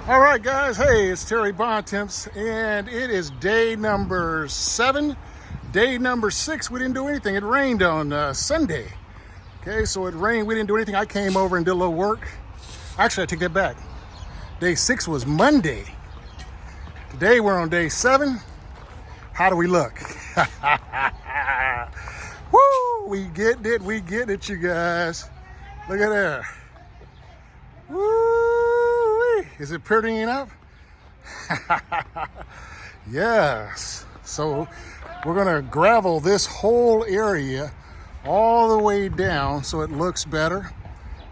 All right, guys. Hey, it's Terry Bontemps, and it is day number 7. Day number 6, we didn't do anything. It rained on Sunday. Okay, so it rained. We didn't do anything. I came over and did a little work. Actually, I take that back. Day 6 was Monday. Today we're on day 7. How do we look? Woo! We get it. We get it, you guys. Look at that. Woo! Is it prettying up? Yes. So we're gonna gravel this whole area all the way down so it looks better.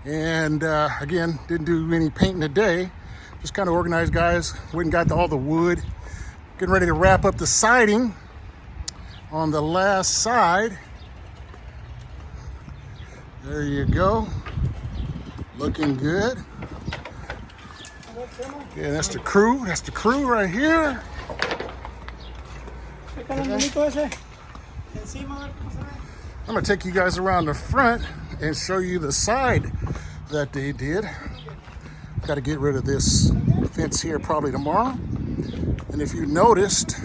And again, didn't do any painting today. Just kind of organized, guys. Went and got all the wood. Getting ready to wrap up the siding on the last side. There you go. Looking good. Yeah, that's the crew. That's the crew right here. Okay. I'm gonna take you guys around the front and show you the side that they did. Got to get rid of this fence here probably tomorrow. And if you noticed,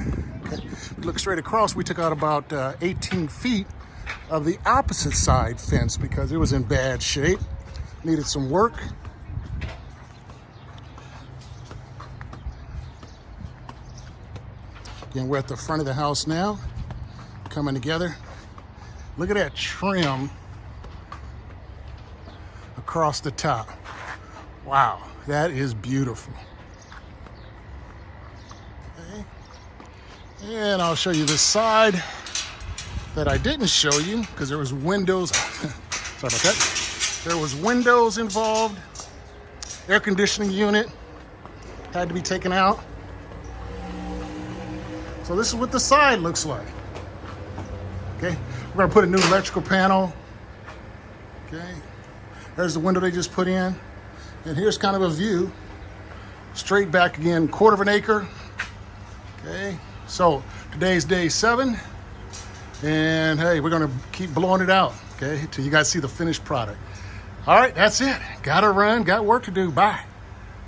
okay, look straight across, we took out about 18 feet of the opposite side fence because it was in bad shape. Needed some work. Again, we're at the front of the house now, coming together. Look at that trim across the top. Wow, that is beautiful. Okay. And I'll show you the side that I didn't show you because there was windows. Sorry about that. There was windows involved. Air conditioning unit had to be taken out. So this is what the side looks like. Okay, we're gonna put a new electrical panel. Okay, there's the window they just put in. And here's kind of a view. Straight back again, 1/4 acre. Okay, so today's day 7. And hey, we're gonna keep blowing it out, okay, till you guys see the finished product. All right, that's it. Gotta run, got work to do, bye.